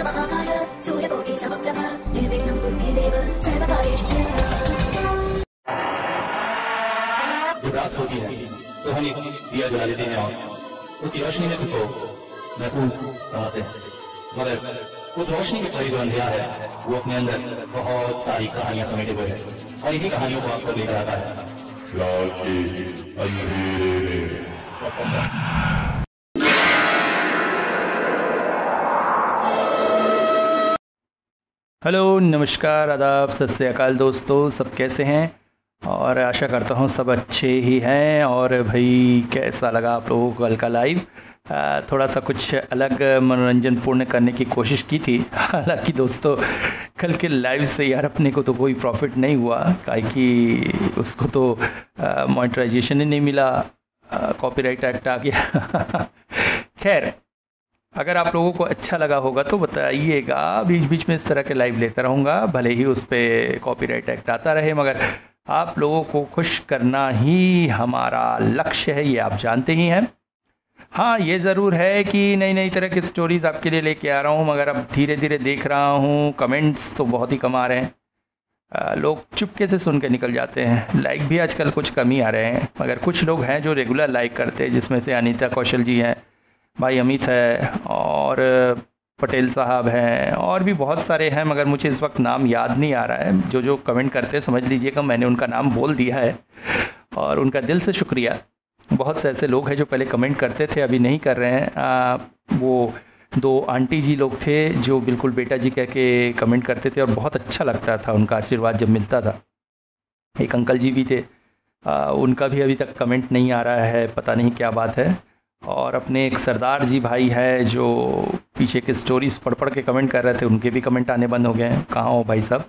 महाकाय सूर्यकोटि समप्रभ निर्विघ्नं कुरु मे देव सर्वकार्येषु सर्वदा। जब रात होती है तो हम एक दिया जला लेते हैं और उसी रोशनी में खुद को महफूज समझते हैं, मगर उस रोशनी के परे जो अंधेरा है वो अपने अंदर बहुत सारी कहानियां समेटे हुए है और इन्हीं कहानियों को आपको लेकर आता है रात के अंधेरे में। हेलो, नमस्कार, आदाब, सत श्री अकाल दोस्तों, सब कैसे हैं? और आशा करता हूँ सब अच्छे ही हैं। और भाई कैसा लगा आप लोगों को कल का लाइव? थोड़ा सा कुछ अलग मनोरंजनपूर्ण करने की कोशिश की थी। हालांकि दोस्तों कल के लाइव से यार अपने को तो कोई प्रॉफिट नहीं हुआ, काहे कि उसको तो मोनेटाइजेशन ही नहीं मिला, कॉपीराइट एक्ट आ गया। खैर, अगर आप लोगों को अच्छा लगा होगा तो बताइएगा, बीच बीच में इस तरह के लाइव लेता रहूँगा, भले ही उस पर कॉपीराइट एक्ट आता रहे, मगर आप लोगों को खुश करना ही हमारा लक्ष्य है, ये आप जानते ही हैं। हाँ, ये ज़रूर है कि नई नई तरह की स्टोरीज़ आपके लिए लेके आ रहा हूँ, मगर अब धीरे धीरे देख रहा हूँ कमेंट्स तो बहुत ही कम आ रहे हैं। लोग चुपके से सुन के निकल जाते हैं। लाइक भी आजकल कुछ कम ही आ रहे हैं, मगर कुछ लोग हैं जो रेगुलर लाइक करते हैं, जिसमें से अनीता कौशल जी हैं, भाई अमित है और पटेल साहब हैं और भी बहुत सारे हैं, मगर मुझे इस वक्त नाम याद नहीं आ रहा है। जो जो कमेंट करते हैं समझ लीजिएगा मैंने उनका नाम बोल दिया है और उनका दिल से शुक्रिया। बहुत से ऐसे लोग हैं जो पहले कमेंट करते थे, अभी नहीं कर रहे हैं। वो दो आंटी जी लोग थे जो बिल्कुल बेटा जी कह के कमेंट करते थे और बहुत अच्छा लगता था उनका आशीर्वाद जब मिलता था। एक अंकल जी भी थे, उनका भी अभी तक कमेंट नहीं आ रहा है, पता नहीं क्या बात है। और अपने एक सरदार जी भाई है जो पीछे के स्टोरीज़ पढ़ पढ़ के कमेंट कर रहे थे, उनके भी कमेंट आने बंद हो गए हैं। कहाँ हो भाई साहब,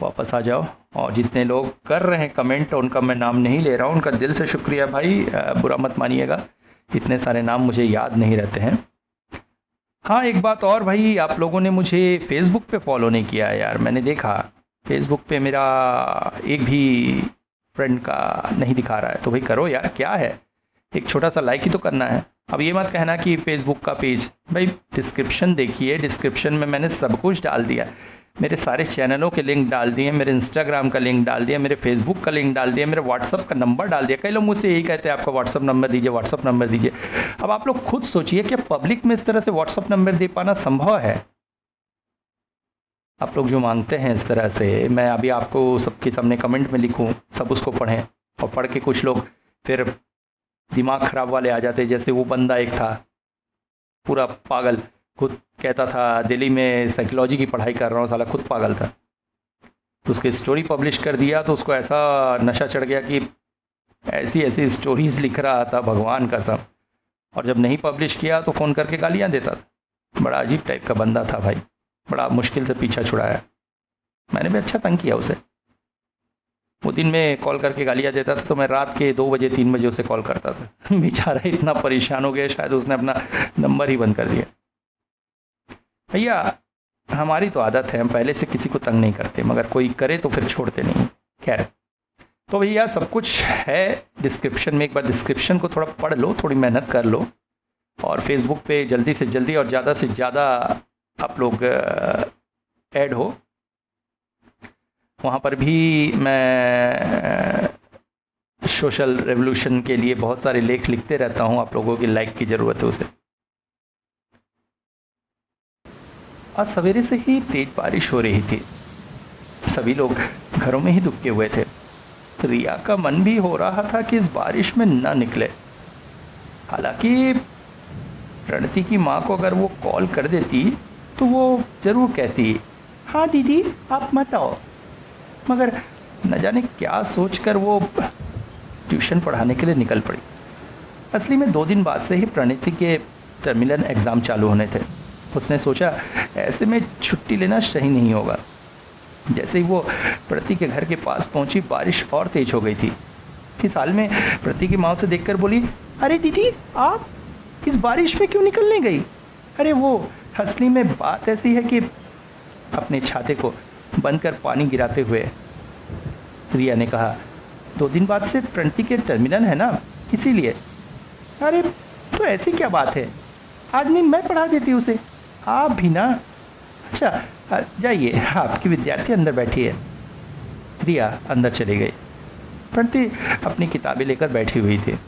वापस आ जाओ। और जितने लोग कर रहे हैं कमेंट, उनका मैं नाम नहीं ले रहा हूँ, उनका दिल से शुक्रिया भाई, बुरा मत मानिएगा, इतने सारे नाम मुझे याद नहीं रहते हैं। हाँ, एक बात और भाई, आप लोगों ने मुझे फेसबुक पे फॉलो नहीं किया है यार। मैंने देखा फेसबुक पे मेरा एक भी फ्रेंड का नहीं दिखा रहा है, तो भाई करो यार, क्या है, एक छोटा सा लाइक ही तो करना है। अब ये मत कहना कि फेसबुक का पेज, भाई डिस्क्रिप्शन देखिए, डिस्क्रिप्शन में मैंने सब कुछ डाल दिया, मेरे सारे चैनलों के लिंक डाल दिए, मेरे इंस्टाग्राम का लिंक डाल दिया, मेरे फेसबुक का लिंक डाल दिया, मेरे व्हाट्सअप का नंबर डाल दिया। कई लोग मुझसे यही कहते हैं आपका व्हाट्सअप नंबर दीजिए, व्हाट्सअप नंबर दीजिए। अब आप लोग खुद सोचिए कि पब्लिक में इस तरह से व्हाट्सअप नंबर दे पाना संभव है? आप लोग जो मांगते हैं इस तरह से, मैं अभी आपको सबके सामने कमेंट में लिखूँ, सब उसको पढ़ें, और पढ़ के कुछ लोग फिर दिमाग ख़राब वाले आ जाते। जैसे वो बंदा एक था पूरा पागल, खुद कहता था दिल्ली में साइकोलॉजी की पढ़ाई कर रहा हूँ, साला खुद पागल था। उसके स्टोरी पब्लिश कर दिया तो उसको ऐसा नशा चढ़ गया कि ऐसी ऐसी स्टोरीज़ लिख रहा था, भगवान कसम। और जब नहीं पब्लिश किया तो फ़ोन करके गालियाँ देता था। बड़ा अजीब टाइप का बंदा था भाई, बड़ा मुश्किल से पीछा छुड़ाया। मैंने भी अच्छा तंग किया उसे। वो दिन में कॉल करके गालियाँ देता था तो मैं रात के 2 बजे 3 बजे उसे कॉल करता था। बेचारा इतना परेशान हो गया, शायद उसने अपना नंबर ही बंद कर दिया। भैया हमारी तो आदत है, हम पहले से किसी को तंग नहीं करते, मगर कोई करे तो फिर छोड़ते नहीं। खैर, तो भैया सब कुछ है डिस्क्रिप्शन में, एक बार डिस्क्रिप्शन को थोड़ा पढ़ लो, थोड़ी मेहनत कर लो। और फेसबुक पे जल्दी से जल्दी और ज़्यादा से ज़्यादा आप लोग ऐड हो। वहाँ पर भी मैं सोशल रेवोल्यूशन के लिए बहुत सारे लेख लिखते रहता हूँ, आप लोगों की लाइक की ज़रूरत है उसे। आज सवेरे से ही तेज बारिश हो रही थी, सभी लोग घरों में ही दुबके हुए थे। रिया का मन भी हो रहा था कि इस बारिश में ना निकले। हालांकि प्रणति की माँ को अगर वो कॉल कर देती तो वो ज़रूर कहती, हाँ दीदी आप मत आओ, मगर न जाने क्या सोचकर वो ट्यूशन पढ़ाने के लिए निकल पड़ी। असली में 2 दिन बाद से ही प्रणति के टर्मिनल एग्ज़ाम चालू होने थे। उसने सोचा ऐसे में छुट्टी लेना सही नहीं होगा। जैसे ही वो प्रति के घर के पास पहुंची, बारिश और तेज हो गई थी। इस हाल में प्रति की माँ से देखकर बोली, अरे दीदी आप इस बारिश में क्यों निकलने गई? अरे वो असली में बात ऐसी है कि अपने छाते को बंद कर पानी गिराते हुए रिया ने कहा, 2 दिन बाद से प्रणति के टर्मिनल है ना, इसीलिए। अरे तो ऐसी क्या बात है, आज नहीं मैं पढ़ा देती उसे, आप भी ना। अच्छा जाइए, आपकी विद्यार्थी अंदर बैठी है। रिया अंदर चली गई। प्रणति अपनी किताबें लेकर बैठी हुई थी।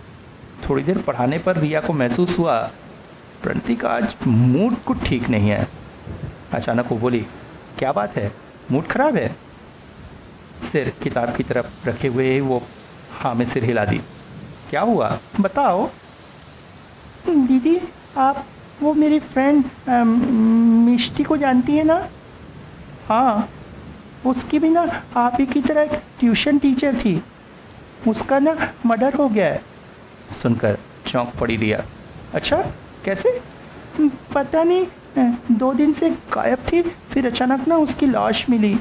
थोड़ी देर पढ़ाने पर रिया को महसूस हुआ प्रणति का आज मूड कुछ ठीक नहीं है। अचानक वो बोली, क्या बात है, मूड खराब है? सिर किताब की तरफ रखे हुए वो हाँ में सिर हिला दी। क्या हुआ, बताओ। दीदी, आप वो मेरी फ्रेंड मिष्टी को जानती है ना? हाँ, उसकी भी ना आप ही की तरह एक ट्यूशन टीचर थी, उसका ना मर्डर हो गया है। सुनकर चौंक पड़ी रिया। अच्छा, कैसे? पता नहीं, 2 दिन से गायब थी, फिर अचानक ना उसकी लाश मिली।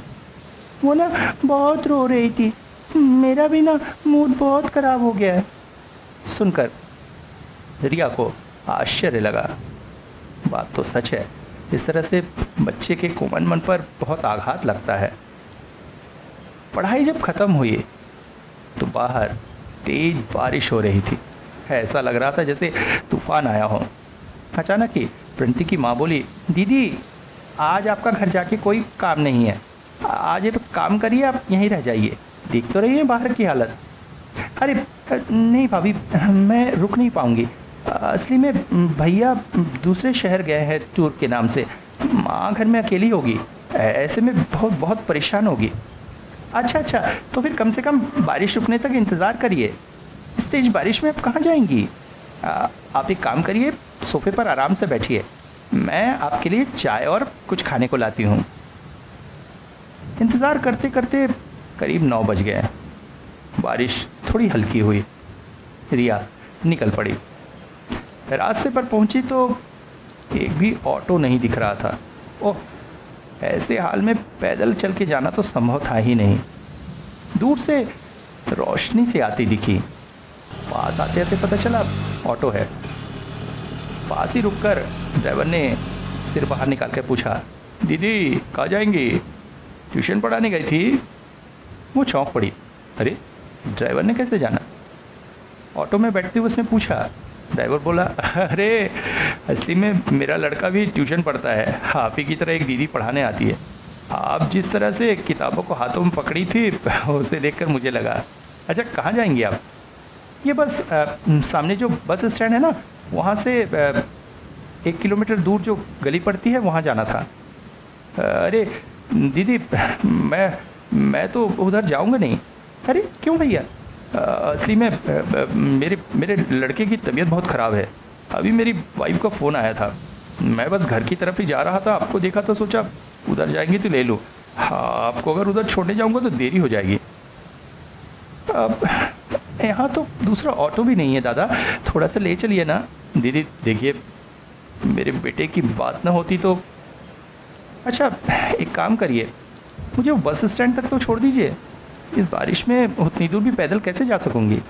वो ना बहुत रो रही थी, मेरा भी ना मूड बहुत ख़राब हो गया है। सुनकर रिया को आश्चर्य लगा। बात तो सच है, इस तरह से बच्चे के कोमल मन पर बहुत आघात लगता है। पढ़ाई जब ख़त्म हुई तो बाहर तेज बारिश हो रही थी। ऐसा लग रहा था जैसे तूफान आया हो। अचानक ही प्रणति की माँ बोली, दीदी आज आपका घर जाके कोई काम नहीं है, आज एक काम करिए, आप यहीं रह जाइए, देख तो रही हैं बाहर की हालत। अरे नहीं भाभी, मैं रुक नहीं पाऊँगी, असली में भैया दूसरे शहर गए हैं टूर के नाम से, माँ घर में अकेली होगी, ऐसे में बहुत बहुत परेशान होगी। अच्छा, तो फिर कम से कम बारिश रुकने तक इंतज़ार करिए, इस तेज बारिश में आप कहाँ जाएंगी? आप एक काम करिए, सोफे पर आराम से बैठिए, मैं आपके लिए चाय और कुछ खाने को लाती हूँ। इंतज़ार करते करते करीब 9 बज गए। बारिश थोड़ी हल्की हुई। रिया निकल पड़ी। रास्ते पर पहुंची तो एक भी ऑटो नहीं दिख रहा था। ओह, ऐसे हाल में पैदल चल के जाना तो संभव था ही नहीं। दूर से रोशनी से आती दिखी। पास आते आते पता चला ऑटो है। पास ही रुककर ड्राइवर ने सिर बाहर निकाल के पूछा, दीदी कहाँ जाएंगी? ट्यूशन पढ़ाने गई थी। वो चौंक पड़ी। अरे ड्राइवर ने कैसे जाना? ऑटो में बैठते हुए उसने पूछा। ड्राइवर बोला, अरे असली में मेरा लड़का भी ट्यूशन पढ़ता है, आप ही की तरह एक दीदी पढ़ाने आती है। आप जिस तरह से किताबों को हाथों में पकड़ी थी उसे देखकर मुझे लगा। अच्छा, कहाँ जाएंगी आप? ये बस सामने जो बस स्टैंड है ना, वहाँ से 1 किलोमीटर दूर जो गली पड़ती है वहाँ जाना था। अरे दीदी, मैं तो उधर जाऊँगा नहीं। अरे क्यों भैया? असली में मेरे लड़के की तबीयत बहुत ख़राब है। अभी मेरी वाइफ का फ़ोन आया था, मैं बस घर की तरफ ही जा रहा था, आपको देखा तो सोचा उधर जाएंगे तो ले लो। हाँ, आपको अगर उधर छोड़ने जाऊंगा तो देरी हो जाएगी। अब यहाँ तो दूसरा ऑटो भी नहीं है दादा, थोड़ा सा ले चलिए ना। दीदी देखिए, मेरे बेटे की बात ना होती तो। अच्छा एक काम करिए, मुझे बस स्टैंड तक तो छोड़ दीजिए, इस बारिश में उतनी दूर भी पैदल कैसे जा सकूंगी?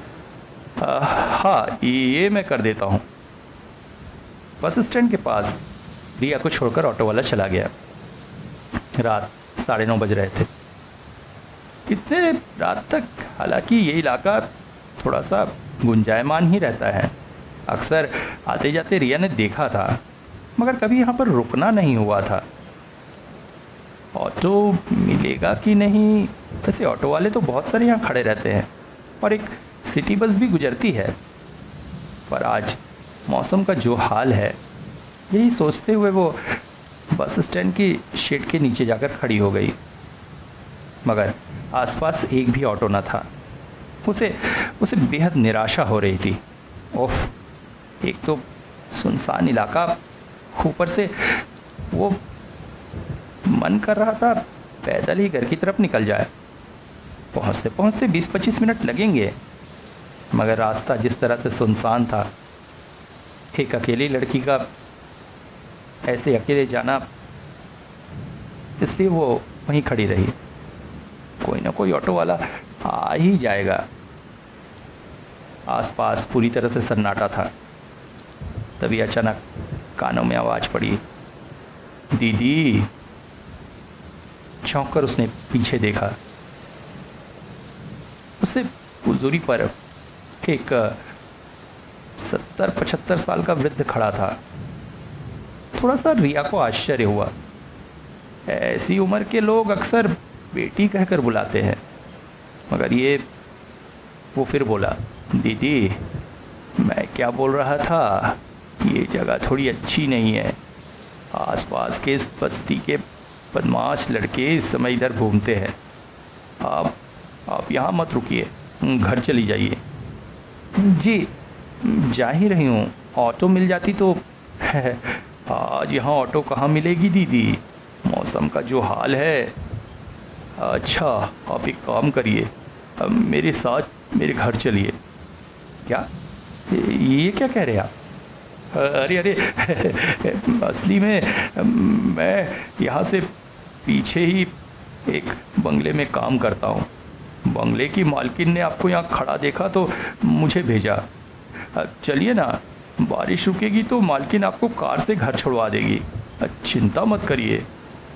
हाँ, ये मैं कर देता हूँ। बस स्टैंड के पास रिया को छोड़कर ऑटो वाला चला गया। रात 9:30 बज रहे थे। इतने रात तक हालांकि ये इलाका थोड़ा सा गुंजायमान ही रहता है। अक्सर आते जाते रिया ने देखा था, मगर कभी यहाँ पर रुकना नहीं हुआ था। ऑटो मिलेगा कि नहीं? वैसे ऑटो वाले तो बहुत सारे यहाँ खड़े रहते हैं और एक सिटी बस भी गुजरती है, पर आज मौसम का जो हाल है, यही सोचते हुए वो बस स्टैंड की शेड के नीचे जाकर खड़ी हो गई। मगर आसपास एक भी ऑटो न था। उसे बेहद निराशा हो रही थी। ओफ, एक तो सुनसान इलाका, ऊपर से वो मन कर रहा था पैदल ही घर की तरफ निकल जाए। पहुँचते पहुँचते 20-25 मिनट लगेंगे, मगर रास्ता जिस तरह से सुनसान था, एक अकेली लड़की का ऐसे अकेले जाना, इसलिए वो वहीं खड़ी रही। कोई ना कोई ऑटो वाला आ ही जाएगा। आसपास पूरी तरह से सन्नाटा था। तभी अचानक कानों में आवाज़ पड़ी, दीदी। चौंक कर उसने पीछे देखा। उससे दूरी पर एक 70-75 साल का वृद्ध खड़ा था। थोड़ा सा रिया को आश्चर्य हुआ। ऐसी उम्र के लोग अक्सर बेटी कहकर बुलाते हैं। मगर वो फिर बोला, दीदी मैं क्या बोल रहा था, ये जगह थोड़ी अच्छी नहीं है। आसपास के इस बस्ती के बदमाश लड़के इस समय इधर घूमते हैं। आप यहाँ मत रुकिए, घर चली जाइए। जी जा ही रही हूँ, ऑटो मिल जाती तो। आज यहाँ ऑटो कहाँ मिलेगी दीदी, मौसम का जो हाल है। अच्छा आप एक काम करिए, मेरे साथ मेरे घर चलिए। क्या ये क्या कह रहे आप? अरे असली में मैं यहाँ से पीछे ही एक बंगले में काम करता हूँ। बंगले की मालकिन ने आपको यहाँ खड़ा देखा तो मुझे भेजा। चलिए ना, बारिश रुकेगी तो मालकिन आपको कार से घर छुड़वा देगी, चिंता मत करिए।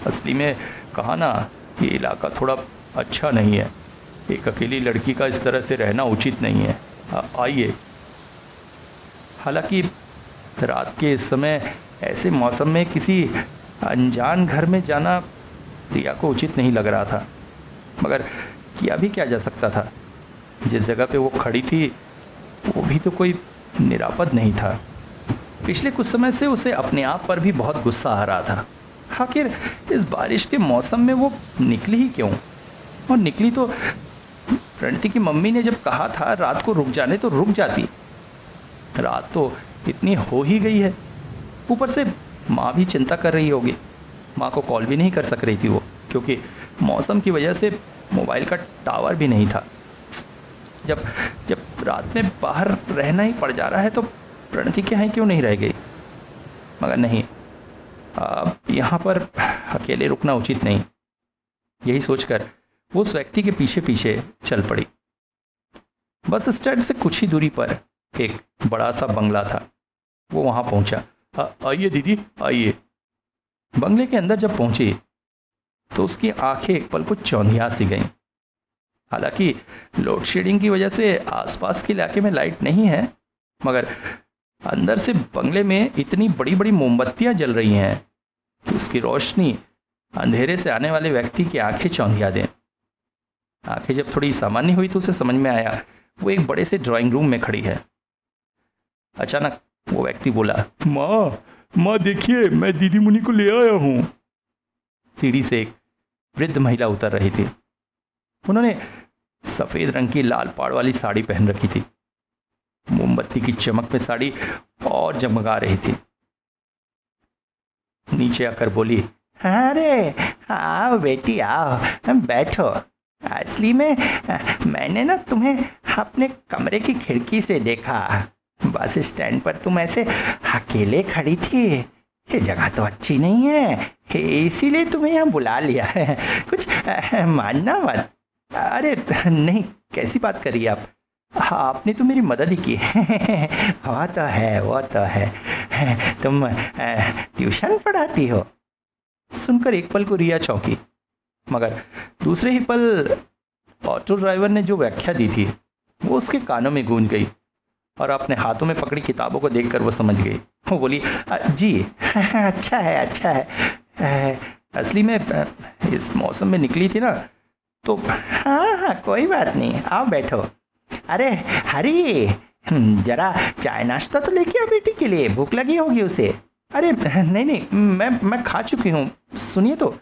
असली में कहा ना, ये इलाका थोड़ा अच्छा नहीं है, एक अकेली लड़की का इस तरह से रहना उचित नहीं है। आइए। हालांकि रात के इस समय ऐसे मौसम में किसी अनजान घर में जाना रिया को उचित नहीं लग रहा था, मगर किया भी क्या जा सकता था। जिस जगह पे वो खड़ी थी वो भी तो कोई निरापद नहीं था। पिछले कुछ समय से उसे अपने आप पर भी बहुत गुस्सा आ रहा था। आखिर इस बारिश के मौसम में वो निकली ही क्यों? और निकली तो प्रणति की मम्मी ने जब कहा था रात को रुक जाने तो रुक जाती। रात तो इतनी हो ही गई है, ऊपर से माँ भी चिंता कर रही होगी। माँ को कॉल भी नहीं कर सक रही थी वो, क्योंकि मौसम की वजह से मोबाइल का टावर भी नहीं था। जब रात में बाहर रहना ही पड़ जा रहा है तो प्रणति के यहाँ क्यों नहीं रह गई? मगर नहीं, अब यहाँ पर अकेले रुकना उचित नहीं। यही सोचकर वो उस व्यक्ति के पीछे पीछे चल पड़ी। बस स्टैंड से कुछ ही दूरी पर एक बड़ा सा बंगला था। वो वहाँ पहुँचा। आइए दीदी आइए। बंगले के अंदर जब पहुँची तो उसकी आंखें एक पल को चौंधिया सी गईं। हालांकि लोड शेडिंग की वजह से आसपास के इलाके में लाइट नहीं है, मगर अंदर से बंगले में इतनी बड़ी बड़ी मोमबत्तियां जल रही हैं कि उसकी रोशनी अंधेरे से आने वाले व्यक्ति की आंखें चौंधिया दें। आंखें जब थोड़ी सामान्य हुई तो उसे समझ में आया वो एक बड़े से ड्राइंग रूम में खड़ी है। अचानक वो व्यक्ति बोला, माँ देखिए, मैं दीदी मुनि को ले आया हूँ। सीढ़ी से एक वृद्ध महिला उतर रही थी। उन्होंने सफ़ेद रंग की लाल पाड़ वाली साड़ी पहन रखी थी। मोमबत्ती की चमक में साड़ी और जगमगा रही थी। नीचे आकर बोली, अरे आओ बेटी आओ, बैठो। असली में मैंने ना तुम्हें अपने कमरे की खिड़की से देखा। बस स्टैंड पर तुम ऐसे अकेले खड़ी थी। ये जगह तो अच्छी नहीं है, इसीलिए तुम्हें यहाँ बुला लिया है। कुछ मानना मत। अरे नहीं, कैसी बात करिए आप? आपने तो मेरी मदद ही की। वो तो है। तुम ट्यूशन पढ़ाती हो? सुनकर एक पल को रिया चौंकी, मगर दूसरे ही पल ऑटो ड्राइवर ने जो व्याख्या दी थी वो उसके कानों में गूंज गई और अपने हाथों में पकड़ी किताबों को देखकर वो समझ गई। वो बोली, जी अच्छा है। असली में इस मौसम में निकली थी ना तो। हाँ कोई बात नहीं, आओ बैठो। अरे हरी, जरा चाय नाश्ता तो लेके आ बेटी के लिए, भूख लगी होगी उसे। अरे नहीं, मैं खा चुकी हूँ। सुनिए तो,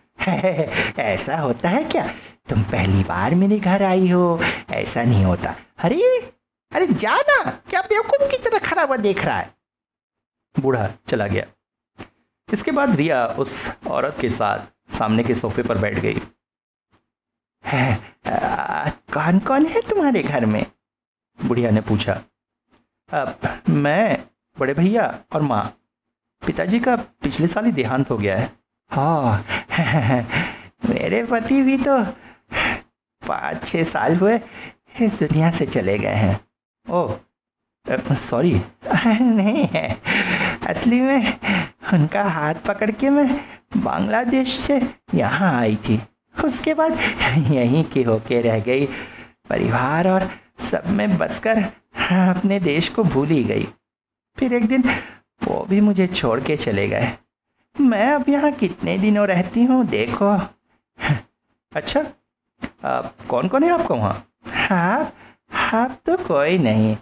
ऐसा होता है क्या? तुम पहली बार मेरे घर आई हो, ऐसा नहीं होता। अरे जाना, क्या बेवकूफ की तरह खड़ा हुआ देख रहा है? बूढ़ा चला गया। इसके बाद रिया उस औरत के साथ सामने के सोफे पर बैठ गई। कौन कौन है तुम्हारे घर में? बुढ़िया ने पूछा। मैं, बड़े भैया और माँ। पिताजी का पिछले साल ही देहांत हो गया है। हाँ, मेरे पति भी तो 5-6 साल हुए इस दुनिया से चले गए हैं। Oh sorry. नहीं है, असली में उनका हाथ पकड़ के मैं बांग्लादेश से यहाँ आई थी। उसके बाद यहीं की होके रह गई। परिवार और सब में बसकर अपने देश को भूल ही गई। फिर एक दिन वो भी मुझे छोड़ के चले गए। मैं अब यहाँ कितने दिनों रहती हूँ देखो। अच्छा, कौन कौन है आपका वहाँ? आप तो कोई नहीं,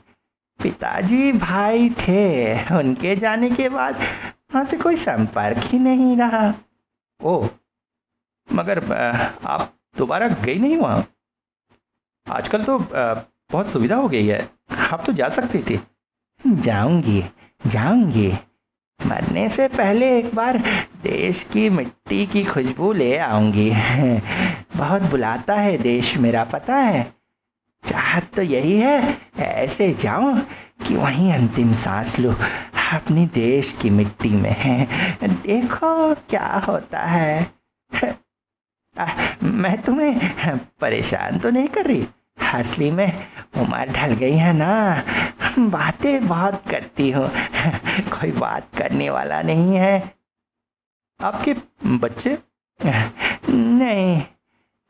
पिताजी भाई थे, उनके जाने के बाद वहाँ से कोई संपर्क ही नहीं रहा। ओह, मगर आप दोबारा गई नहीं वहाँ? आजकल तो बहुत सुविधा हो गई है, आप तो जा सकती थी। जाऊंगी, मरने से पहले एक बार देश की मिट्टी की खुशबू ले आऊंगी। बहुत बुलाता है देश मेरा, पता है। चाहत तो यही है, ऐसे जाऊं कि वहीं अंतिम सांस लूं अपनी देश की मिट्टी में। देखो क्या होता है। मैं तुम्हें परेशान तो नहीं कर रही? असली में उम्र ढल गई है ना, बातें बहुत करती हूँ, कोई बात करने वाला नहीं है। आपके बच्चे? नहीं,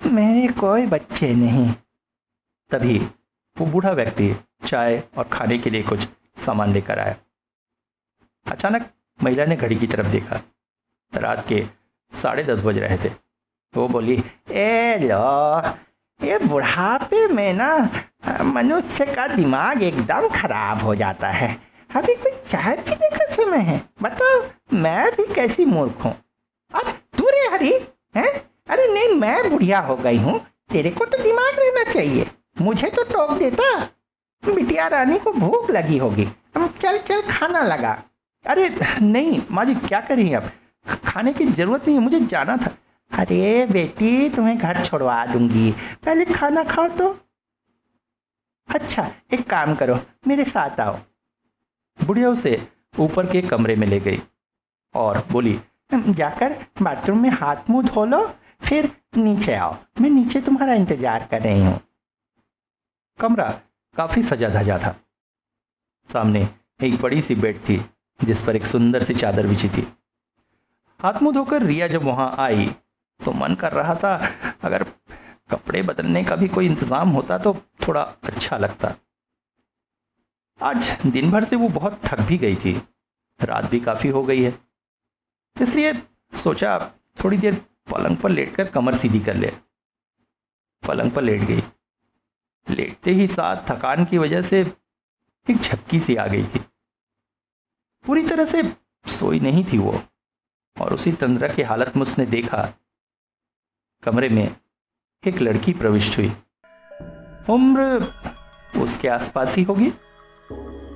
मेरे कोई बच्चे नहीं। तभी वो बूढ़ा व्यक्ति चाय और खाने के लिए कुछ सामान लेकर आया। अचानक महिला ने घड़ी की तरफ देखा। रात के 10:30 बज रहे थे। वो बोली, ए लो, ये बुढ़ापे में ना मनुष्य का दिमाग एकदम खराब हो जाता है। अभी कोई चाय पीने का समय है? बताओ, मैं भी कैसी मूर्ख हूँ। अरे तू रे हरी है? अरे नहीं, मैं बुढ़िया हो गई हूँ, तेरे को तो दिमाग रहना चाहिए। मुझे तो टोक देता। बिटिया रानी को भूख लगी होगी, हम चल खाना लगा। अरे नहीं माँ जी, क्या करें, अब खाने की जरूरत नहीं है, मुझे जाना था। अरे बेटी, तुम्हें घर छोड़वा दूंगी, पहले खाना खाओ तो। अच्छा, एक काम करो, मेरे साथ आओ। बुढ़िया उसे ऊपर के कमरे में ले गई और बोली, जाकर बाथरूम में हाथ मुंह धो लो, फिर नीचे आओ, मैं नीचे तुम्हारा इंतजार कर रही हूँ। कमरा काफी सजा धजा था। सामने एक बड़ी सी बेड थी जिस पर एक सुंदर सी चादर बिछी थी। हाथ मुंह धोकर रिया जब वहां आई तो मन कर रहा था अगर कपड़े बदलने का भी कोई इंतजाम होता तो थोड़ा अच्छा लगता। आज दिन भर से वो बहुत थक भी गई थी, रात भी काफी हो गई है, इसलिए सोचा थोड़ी देर पलंग पर लेटकर कमर सीधी कर ले। पलंग पर लेट गई। लेटते ही साथ थकान की वजह से एक झपकी सी आ गई थी। पूरी तरह से सोई नहीं थी वो, और उसी तंद्रा की हालत में उसने देखा कमरे में एक लड़की प्रविष्ट हुई। उम्र उसके आसपास ही होगी।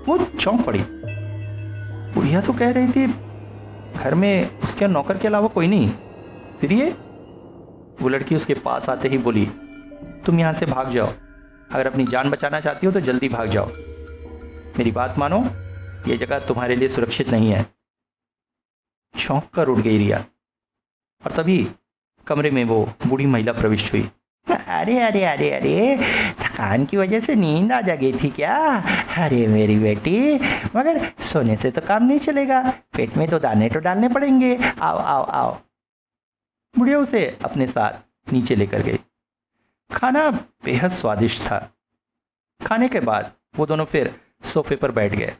वो चौंक पड़ी। बुढ़िया तो कह रही थी घर में उसके नौकर के अलावा कोई नहीं, फिर ये? वो लड़की उसके पास आते ही बोली, तुम यहां से भाग जाओ, अगर अपनी जान बचाना चाहती हो तो जल्दी भाग जाओ। मेरी बात मानो, ये जगह तुम्हारे लिए सुरक्षित नहीं है। चौंक कर उठ गई रिया, और तभी कमरे में वो बूढ़ी महिला प्रविष्ट हुई। अरे अरे अरे अरे, थकान की वजह से नींद आ जा गई थी क्या? अरे मेरी बेटी, मगर सोने से तो काम नहीं चलेगा, पेट में तो दाने तो डालने पड़ेंगे। आओ आओ आओ। बुढ़िया उसे अपने साथ नीचे लेकर गई। खाना बेहद स्वादिष्ट था। खाने के बाद वो दोनों फिर सोफे पर बैठ गए।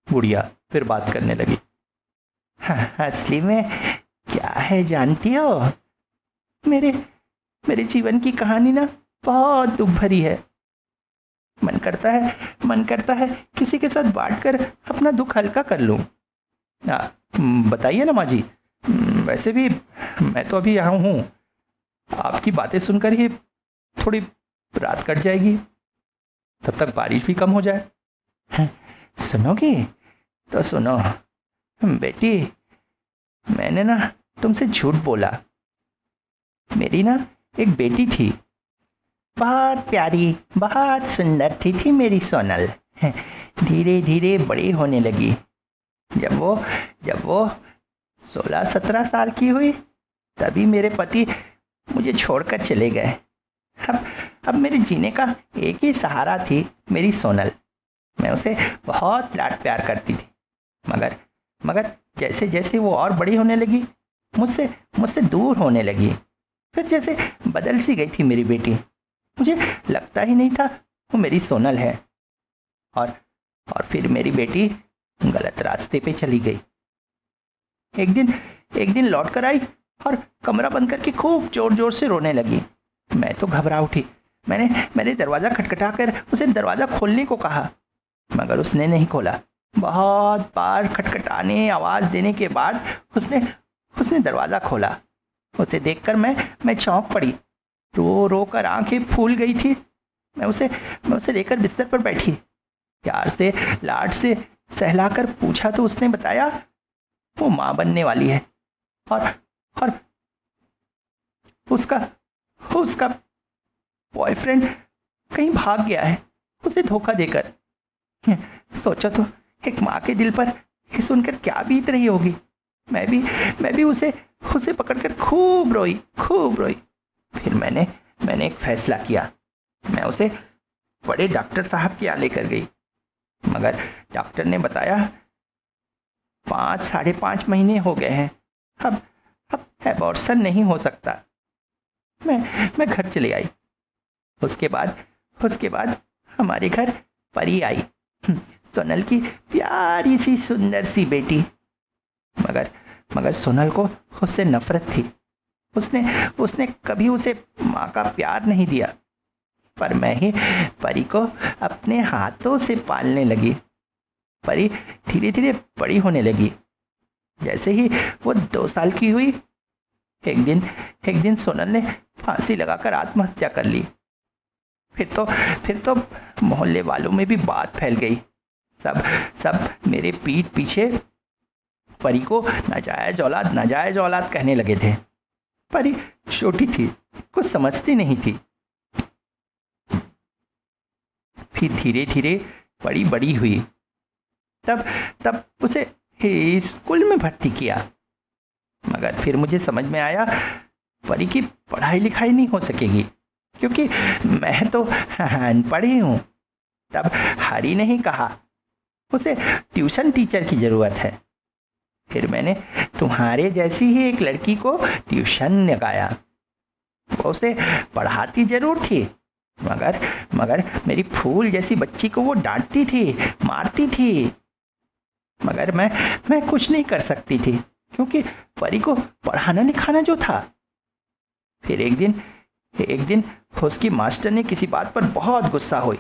बुढ़िया फिर बात करने लगी। असली में क्या है जानती हो, मेरे जीवन की कहानी ना बहुत दुख भरी है। मन करता है किसी के साथ बांटकर अपना दुख हल्का कर लूं। बताइए ना माँ जी, वैसे भी मैं तो अभी यहाँ हूँ, आपकी बातें सुनकर ही थोड़ी रात कट जाएगी, तब तक बारिश भी कम हो जाए। सुनोगी तो सुनो बेटी, मैंने ना तुमसे झूठ बोला। मेरी ना एक बेटी थी, बहुत प्यारी, बहुत सुंदर थी मेरी सोनल। धीरे धीरे बड़ी होने लगी। जब वो 16-17 साल की हुई, तभी मेरे पति मुझे छोड़कर चले गए। अब मेरे जीने का एक ही सहारा थी मेरी सोनल। मैं उसे बहुत लाड प्यार करती थी, मगर जैसे जैसे वो और बड़ी होने लगी, मुझसे दूर होने लगी। फिर जैसे बदल सी गई थी मेरी बेटी। मुझे लगता ही नहीं था वो मेरी सोनल है। और फिर मेरी बेटी गलत रास्ते पे चली गई। एक दिन लौट कर आई और कमरा बंद करके खूब जोर जोर से रोने लगी। मैं तो घबरा उठी। मैंने दरवाज़ा खटखटाकर उसे दरवाज़ा खोलने को कहा, मगर उसने नहीं खोला। बहुत बार खटखटाने आवाज़ देने के बाद उसने दरवाज़ा खोला। उसे देखकर मैं चौंक पड़ी। रो रो कर आंखें फूल गई थी। मैं उसे लेकर बिस्तर पर बैठी। प्यार से लाड से सहलाकर पूछा तो उसने बताया वो माँ बनने वाली है और उसका बॉयफ्रेंड कहीं भाग गया है उसे धोखा देकर। सोचो तो एक माँ के दिल पर ये सुनकर क्या बीत रही होगी। मैं भी उसे पकड़कर खूब रोई। फिर मैंने एक फैसला किया। मैं उसे बड़े डॉक्टर साहब के यहाँ लेकर गई, मगर डॉक्टर ने बताया 5-5.5 महीने हो गए हैं, अब एबॉर्शन नहीं हो सकता। मैं घर चली आई। उसके बाद हमारे घर परी आई, सोनल की प्यारी सी सुंदर सी बेटी। मगर सोनल को उससे नफरत थी। उसने कभी उसे माँ का प्यार नहीं दिया। पर मैं ही परी को अपने हाथों से पालने लगी। परी धीरे धीरे बड़ी होने लगी। जैसे ही वो 2 साल की हुई, एक दिन सोनल ने फांसी लगाकर आत्महत्या कर ली। फिर तो मोहल्ले वालों में भी बात फैल गई। सब मेरे पीठ पीछे परी को नाजायज औलाद कहने लगे थे। परी छोटी थी, कुछ समझती नहीं थी। फिर धीरे धीरे परी बड़ी हुई। तब उसे स्कूल में भर्ती किया। मगर फिर मुझे समझ में आया परी की पढ़ाई लिखाई नहीं हो सकेगी, क्योंकि मैं तो अनपढ़ ही हूँ। तब हरी ने ही कहा उसे ट्यूशन टीचर की ज़रूरत है। फिर मैंने तुम्हारे जैसी ही एक लड़की को ट्यूशन लगाया। वो उसे पढ़ाती जरूर थी, मगर मेरी फूल जैसी बच्ची को वो डांटती थी, मारती थी। मगर मैं कुछ नहीं कर सकती थी, क्योंकि परी को पढ़ाना लिखाना जो था। फिर एक दिन उसकी मास्टर ने किसी बात पर बहुत गुस्सा हुई,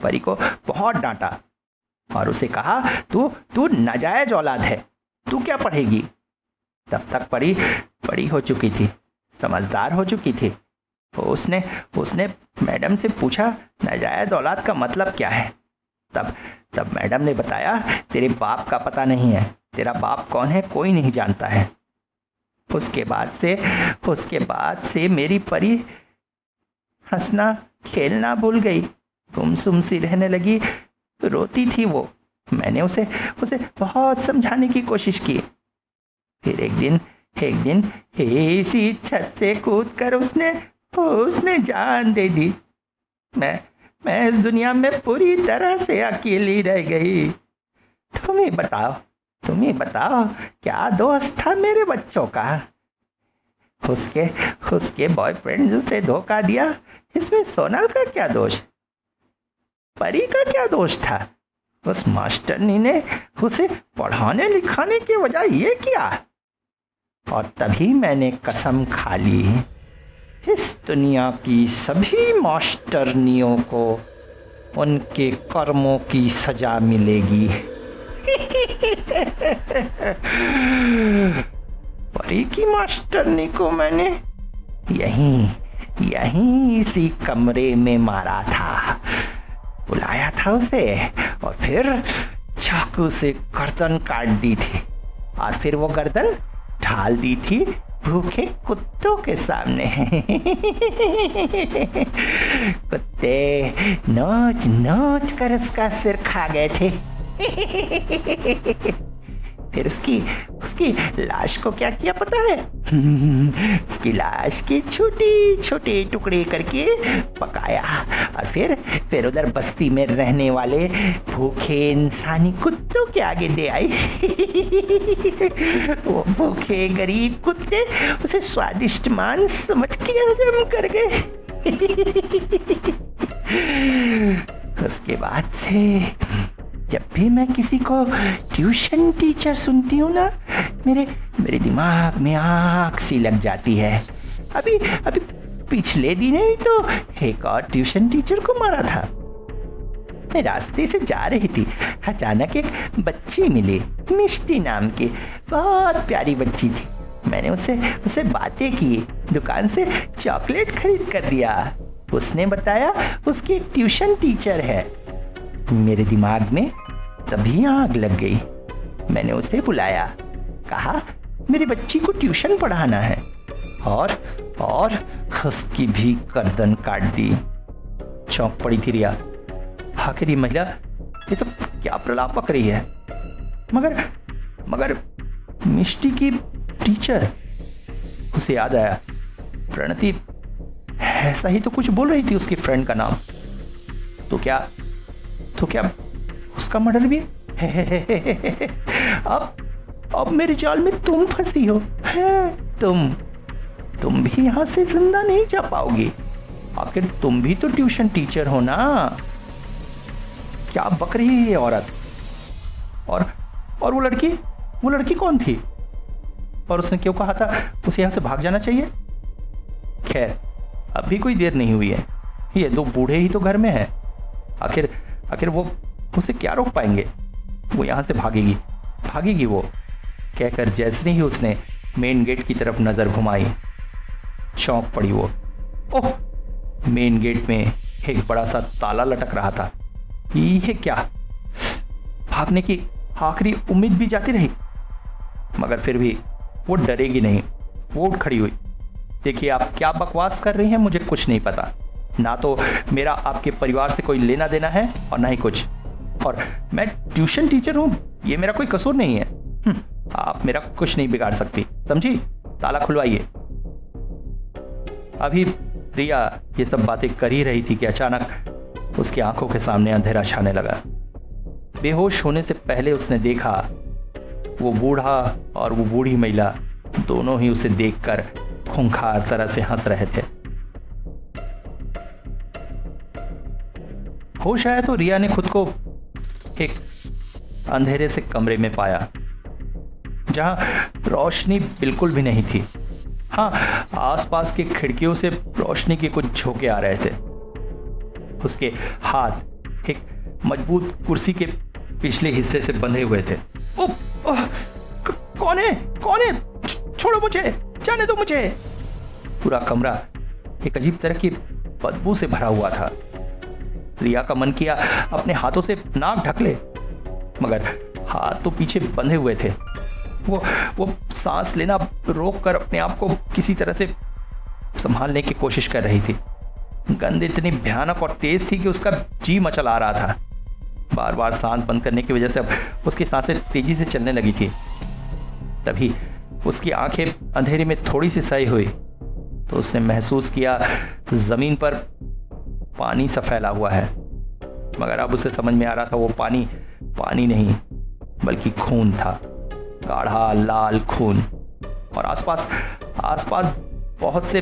परी को बहुत डांटा और उसे कहा तू नाजायज औलाद है, तू क्या पढ़ेगी। तब तक परी बड़ी हो चुकी थी, समझदार हो चुकी थी। उसने मैडम से पूछा नाजायज औलाद का मतलब क्या है। तब मैडम ने बताया तेरे बाप का पता नहीं है, तेरा बाप कौन है कोई नहीं जानता है। उसके बाद से मेरी परी हंसना खेलना भूल गई, गुमसुम सी रहने लगी, रोती थी वो। मैंने उसे बहुत समझाने की कोशिश की। फिर एक दिन इसी छत से कूदकर उसने जान दे दी। मैं इस दुनिया में पूरी तरह से अकेली रह गई। तुम ही बताओ क्या दोस्त था मेरे बच्चों का। उसके बॉयफ्रेंड उसे धोखा दिया, इसमें सोनल का क्या दोष, परी का क्या दोष था। उस मास्टरनी ने उसे पढ़ाने लिखाने के बजाय ये किया। और तभी मैंने कसम खा ली, इस दुनिया की सभी मास्टरनियों को उनके कर्मों की सजा मिलेगी। परी की मास्टरनी को मैंने यहीं इसी कमरे में मारा था। बुलाया था उसे और फिर चाकू से गर्दन काट दी थी और फिर वो गर्दन ढाल दी थी भूखे कुत्तों के सामने। कुत्ते नोच नोच कर उसका सिर खा गए थे। फिर उसकी लाश को क्या किया पता है? उसकी लाश के छोटे छोटे टुकड़े करके पकाया और फिर उधर बस्ती में रहने वाले भूखे इंसानी कुत्तों के आगे दे आई। वो भूखे गरीब कुत्ते उसे स्वादिष्ट मांस समझ के हजम कर गए। उसके बाद से जब भी मैं किसी को ट्यूशन टीचर सुनती हूँ ना, मेरे दिमाग में आग सी लग जाती है। अभी अभी पिछले दिन ही तो एक और ट्यूशन टीचर को मारा था। मैं रास्ते से जा रही थी, अचानक एक बच्ची मिली, मिष्टी नाम की, बहुत प्यारी बच्ची थी। मैंने उससे बातें की, दुकान से चॉकलेट खरीद कर दिया। उसने बताया उसकी एक ट्यूशन टीचर है। मेरे दिमाग में तभी आग लग गई। मैंने उसे बुलाया, कहा मेरी बच्ची को ट्यूशन पढ़ाना है, और उसकी भी गर्दन काट दी। चौंक पड़ी थी रिया। आखिर ये महिला ये सब क्या प्रलाप पक रही है? मगर मिष्टी की टीचर, उसे याद आया, प्रणति ऐसा ही तो कुछ बोल रही थी उसकी फ्रेंड का नाम। तो क्या उसका मर्डर भी है? अब मेरे जाल में तुम फंसी हो। तुम भी यहां से जिंदा नहीं जा पाओगी। आखिर तुम भी तो ट्यूशन टीचर हो ना। क्या बक रही है ये औरत? और वो लड़की कौन थी? और उसने क्यों कहा था उसे यहां से भाग जाना चाहिए? खैर, अभी कोई देर नहीं हुई है। ये दो बूढ़े ही तो घर में हैं। आखिर वो उसे क्या रोक पाएंगे? वो यहां से भागेगी वो, कहकर जैसे ही उसने मेन गेट की तरफ नजर घुमाई, चौंक पड़ी वो। ओह, मेन गेट में एक बड़ा सा ताला लटक रहा था। ये क्या? भागने की आखिरी उम्मीद भी जाती रही, मगर फिर भी वो डरेगी नहीं। वो उठ खड़ी हुई। देखिए, आप क्या बकवास कर रही हैं, मुझे कुछ नहीं पता। ना तो मेरा आपके परिवार से कोई लेना देना है और ना ही कुछ। और मैं ट्यूशन टीचर हूं, ये मेरा कोई कसूर नहीं है। आप मेरा कुछ नहीं बिगाड़ सकती, समझी? ताला खुलवाइए। अभी रिया ये सब बातें कर ही रही थी कि अचानक उसकी आंखों के सामने अंधेरा छाने लगा। बेहोश होने से पहले उसने देखा वो बूढ़ा और वो बूढ़ी महिला दोनों ही उसे देखकर खूंखार तरह से हंस रहे थे। होश आया तो रिया ने खुद को एक अंधेरे से कमरे में पाया, जहां रोशनी बिल्कुल भी नहीं थी। हाँ, आसपास की खिड़कियों से रोशनी के कुछ झोंके आ रहे थे। उसके हाथ एक मजबूत कुर्सी के पिछले हिस्से से बंधे हुए थे। कौन है? छोड़ो मुझे, जाने दो मुझे। पूरा कमरा एक अजीब तरह की बदबू से भरा हुआ था। रिया का मन किया अपने हाथों से नाक ढक ले, मगर हाथ तो पीछे बंधे हुए थे। वो सांस लेना रोक कर अपने आप को किसी तरह से संभालने की कोशिश कर रही थी। गंध इतनी भयानक और तेज थी कि उसका जी मचल आ रहा था। बार बार सांस बंद करने की वजह से अब उसकी सांसें तेजी से चलने लगी थी। तभी उसकी आंखें अंधेरे में थोड़ी सी सही हुई तो उसने महसूस किया जमीन पर पानी सा फैला हुआ है, मगर अब उसे समझ में आ रहा था वो पानी नहीं बल्कि खून था, गाढ़ा लाल खून। और आसपास बहुत से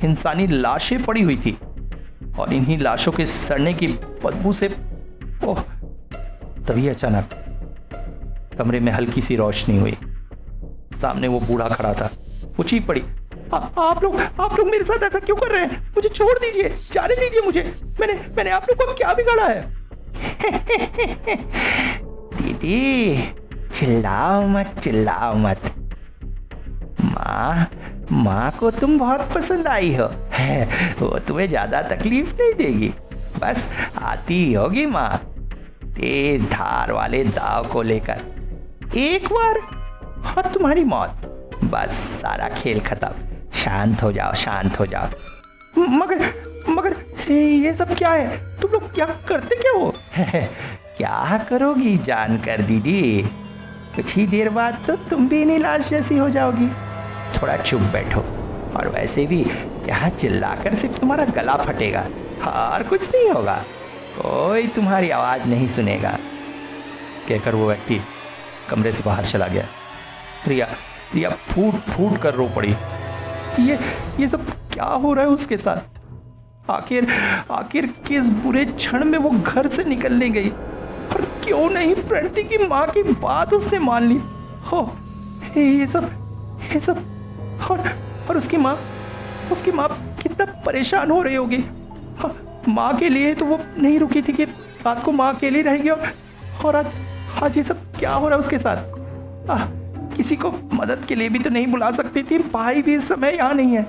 इंसानी लाशें पड़ी हुई थी और इन्हीं लाशों के सड़ने की बदबू से तभी अचानक कमरे में हल्की सी रोशनी हुई। सामने वो बूढ़ा खड़ा था। वो चीख पड़ी, आप लोग मेरे साथ ऐसा क्यों कर रहे हैं? मुझे छोड़ दीजिए, जाने दीजिए मुझे। मैंने आप लोग को क्या बिगाड़ा है? दीदी, चिल्लाओ मत। माँ को तुम बहुत पसंद आई हो, वो तुम्हें ज्यादा तकलीफ नहीं देगी। बस आती होगी माँ तेज धार वाले दाव को लेकर, एक बार और तुम्हारी मौत, बस सारा खेल खत्म। शांत हो जाओ। मगर ये सब क्या है? तुम लोग क्या करते क्या हो? क्या करोगी जानकर दीदी? कुछ ही देर बाद तो तुम भी इन्हीं लाश जैसी हो जाओगी। थोड़ा चुप बैठो, और वैसे भी यहाँ चिल्लाकर सिर्फ तुम्हारा गला फटेगा और कुछ नहीं होगा, कोई तुम्हारी आवाज नहीं सुनेगा। कहकर वो व्यक्ति कमरे से बाहर चला गया। रिया फूट कर रो पड़ी। ये सब क्या हो रहा है उसके साथ? आखिर किस बुरे क्षण में वो घर से निकलने गई, और क्यों नहीं प्रणति की माँ की बात उसने मान ली? हो, ये सब और उसकी माँ कितना परेशान हो रही होगी। हाँ, माँ के लिए तो वो नहीं रुकी थी कि रात को माँ अकेली रहेगी, और आज ये सब क्या हो रहा है उसके साथ। किसी को मदद के लिए भी तो नहीं बुला सकती थी, भाई भी इस समय यहाँ नहीं है,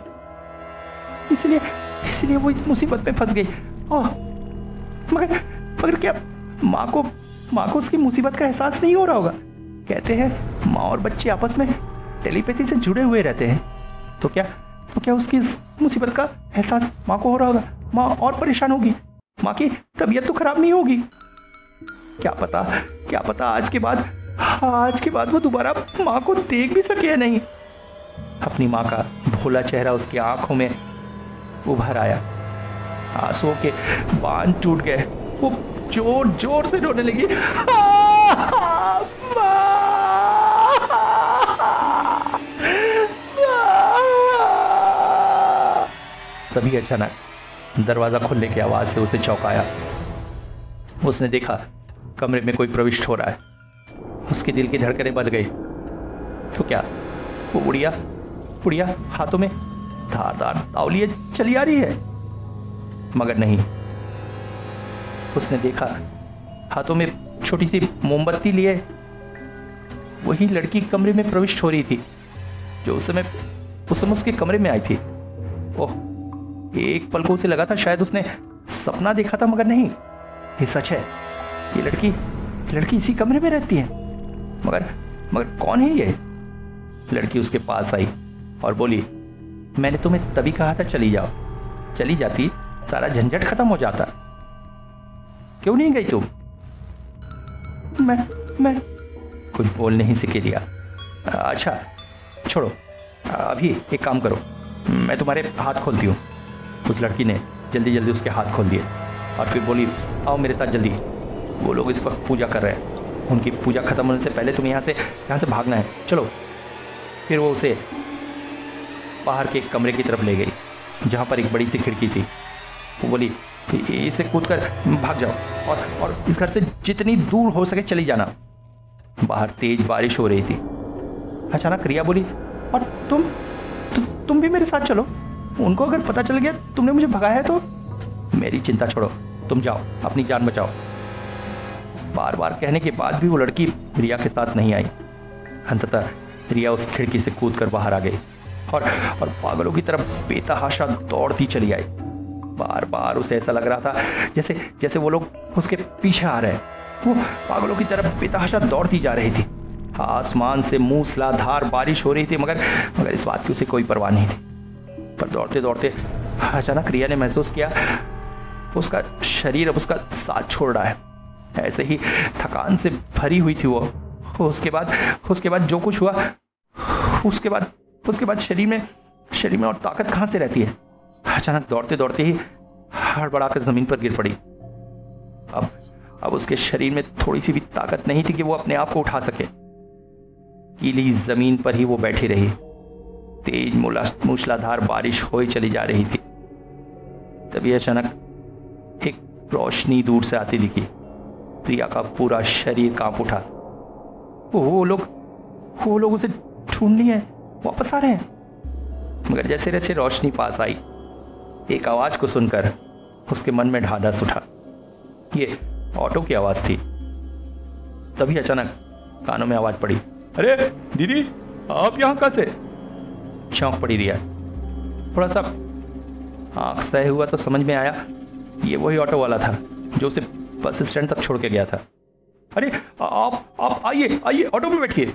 इसलिए वो इस मुसीबत में फंस गई। मगर क्या माँ को उसकी मुसीबत का एहसास नहीं हो रहा होगा? कहते हैं माँ और बच्चे आपस में टेलीपैथी से जुड़े हुए रहते हैं, तो क्या उसकी इस मुसीबत का एहसास माँ को हो रहा होगा? माँ और परेशान होगी, माँ की तबीयत तो खराब नहीं होगी। क्या पता आज के बाद वो दोबारा माँ को देख भी सके या नहीं। अपनी माँ का भोला चेहरा उसकी आंखों में उभर आया, आंसुओं के बांध टूट गए। वो जोर से रोने लगी। तभी अचानक दरवाजा खुलने की आवाज से उसे चौंकाया। उसने देखा कमरे में कोई प्रविष्ट हो रहा है। उसके दिल की धड़कनें बढ़ गई। तो क्या वो बुढ़िया हाथों में धारदार ताव लिए चली आ रही है? मगर नहीं। उसने देखा हाथों में छोटी सी मोमबत्ती लिए वही लड़की कमरे में प्रविष्ट हो रही थी जो उस समय उसके कमरे में आई थी। ओह, एक पल को उसे लगा था शायद उसने सपना देखा था, मगर नहीं, ये सच है। ये लड़की इसी कमरे में रहती है। मगर कौन है ये? लड़की उसके पास आई और बोली, मैंने तुम्हें तभी कहा था चली जाओ, चली जाती सारा झंझट खत्म हो जाता। क्यों नहीं गई तुम? मैं कुछ बोल नहीं सके रिया। अच्छा छोड़ो, अभी एक काम करो, मैं तुम्हारे हाथ खोलती हूँ। उस लड़की ने जल्दी उसके हाथ खोल दिए और फिर बोली, आओ मेरे साथ जल्दी, वो लोग इस वक्त पूजा कर रहे हैं, उनकी पूजा खत्म होने से पहले तुम्हें यहाँ से भागना है, चलो। फिर वो उसे बाहर के कमरे की तरफ ले गई जहाँ पर एक बड़ी सी खिड़की थी। वो बोली, इसे कूदकर भाग जाओ और इस घर से जितनी दूर हो सके चली जाना। बाहर तेज बारिश हो रही थी। अचानक रिया बोली, और तुम भी मेरे साथ चलो, उनको अगर पता चल गया तुमने मुझे भगाया है तो? मेरी चिंता छोड़ो, तुम जाओ, अपनी जान बचाओ। बार बार कहने के बाद भी वो लड़की रिया के साथ नहीं आई। अंततः रिया उस खिड़की से कूदकर बाहर आ गई और पागलों की तरफ बेतहाशा दौड़ती चली आई। बार बार उसे ऐसा लग रहा था जैसे वो लोग उसके पीछे आ रहे हैं। वो पागलों की तरफ बेतहाशा दौड़ती जा रही थी। आसमान से मूसलाधार बारिश हो रही थी, मगर इस बात की उसे कोई परवाह नहीं थी। पर दौड़ते दौड़ते अचानक रिया ने महसूस किया उसका शरीर अब उसका साथ छोड़ रहा है। ऐसे ही थकान से भरी हुई थी वो। उसके बाद जो कुछ हुआ, उसके बाद शरीर में और ताकत कहाँ से रहती है? अचानक दौड़ते दौड़ते ही हड़बड़ाकर जमीन पर गिर पड़ी। अब उसके शरीर में थोड़ी सी भी ताकत नहीं थी कि वो अपने आप को उठा सके। गीली जमीन पर ही वो बैठी रही। तेज मूसलाधार बारिश हो चली जा रही थी। तभी अचानक एक रोशनी दूर से आती दिखी। रिया का पूरा शरीर कांप उठा। वो लोग उसे ढूंढ लिए, वापस आ रहे हैं। मगर जैसे जैसे रोशनी पास आई, एक आवाज को सुनकर उसके मन में ढाढ़स उठा। ये ऑटो की आवाज थी। तभी अचानक कानों में आवाज पड़ी, अरे दीदी, आप यहाँ कैसे? चौंक पड़ी रिया। थोड़ा सा आंख सहे हुआ तो समझ में आया ये वही ऑटो वाला था जो उसे बस स्टैंड तक छोड़ के गया था। अरे आप आइए ऑटो में बैठिए।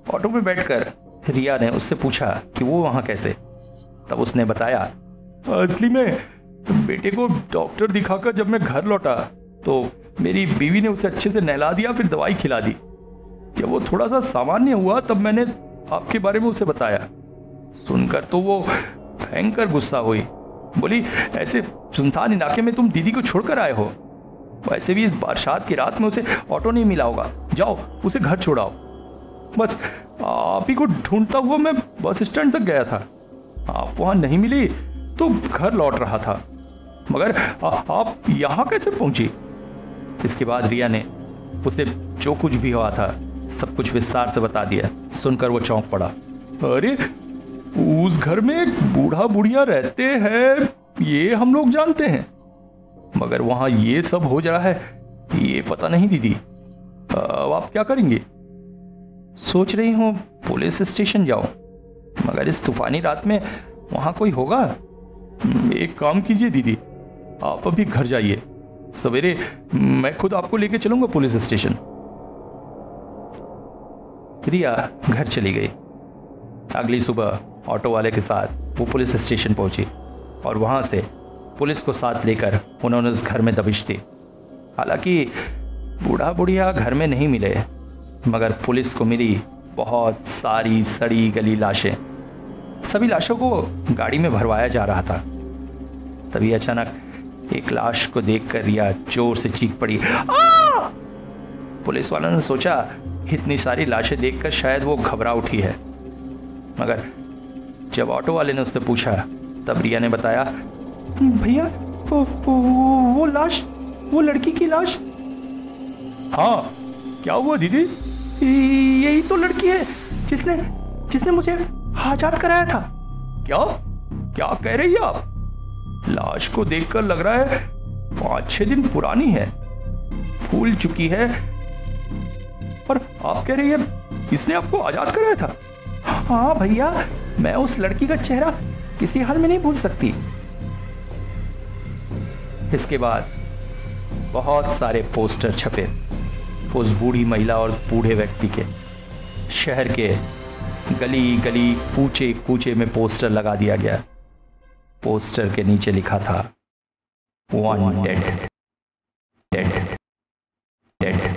ऑटो में बैठकर रिया ने उससे पूछा कि वो वहां कैसे। तब उसने बताया, असली में बेटे को डॉक्टर दिखाकर जब मैं घर लौटा तो मेरी बीवी ने उसे अच्छे से नहला दिया, फिर दवाई खिला दी। जब वो थोड़ा सा सामान्य हुआ तब मैंने आपके बारे में उसे बताया। सुनकर तो वो भयंकर गुस्सा हुई। बोली, ऐसे सुनसान इलाके में तुम दीदी को छोड़कर आए हो? वैसे भी इस बरसात की रात में उसे ऑटो नहीं मिला होगा, जाओ उसे घर छोड़ाओ। बस आप ही को ढूंढता हुआ मैं बस स्टैंड तक गया था। आप वहां नहीं मिली तो घर लौट रहा था, मगर आप यहां कैसे पहुंची? इसके बाद रिया ने उसे जो कुछ भी हुआ था सब कुछ विस्तार से बता दिया। सुनकर वो चौंक पड़ा। अरे उस घर में एक बूढ़ा बुढ़िया रहते हैं, ये हम लोग जानते हैं, मगर वहां ये सब हो रहा है ये पता नहीं दीदी। अब आप क्या करेंगे? सोच रही हूँ पुलिस स्टेशन जाओ, मगर इस तूफानी रात में वहां कोई होगा? एक काम कीजिए दीदी, आप अभी घर जाइए, सवेरे मैं खुद आपको लेके चलूंगा पुलिस स्टेशन। रिया घर चली गई। अगली सुबह ऑटो वाले के साथ वो पुलिस स्टेशन पहुंची और वहां से पुलिस को साथ लेकर उन्होंने उस घर में दबिश दी। हालांकि बूढ़ा बुढ़िया घर में नहीं मिले, मगर पुलिस को मिली बहुत सारी सड़ी गली लाशें। सभी लाशों को गाड़ी में भरवाया जा रहा था। तभी अचानक एक लाश को देखकर रिया जोर से चीख पड़ी, आ! पुलिस वालों ने सोचा इतनी सारी लाशें देखकर शायद वो घबरा उठी है, मगर जब ऑटो वाले ने उससे पूछा तब रिया ने बताया, भैया वो लाश, वो लड़की की लाश। हाँ क्या हुआ दीदी? यही तो लड़की है जिसने मुझे हाजत कराया था। क्या कह रही है आप? लाश को देखकर लग रहा है 5-6 दिन पुरानी है, फूल चुकी है, और आप कह रही है इसने आपको आजाद कराया था? हाँ भैया, मैं उस लड़की का चेहरा किसी हाल में नहीं भूल सकती। इसके बाद बहुत सारे पोस्टर छपे उस बूढ़ी महिला और बूढ़े व्यक्ति के। शहर के गली गली कूचे कूचे में पोस्टर लगा दिया गया। पोस्टर के नीचे लिखा था, वांटेड, डेड, डेड।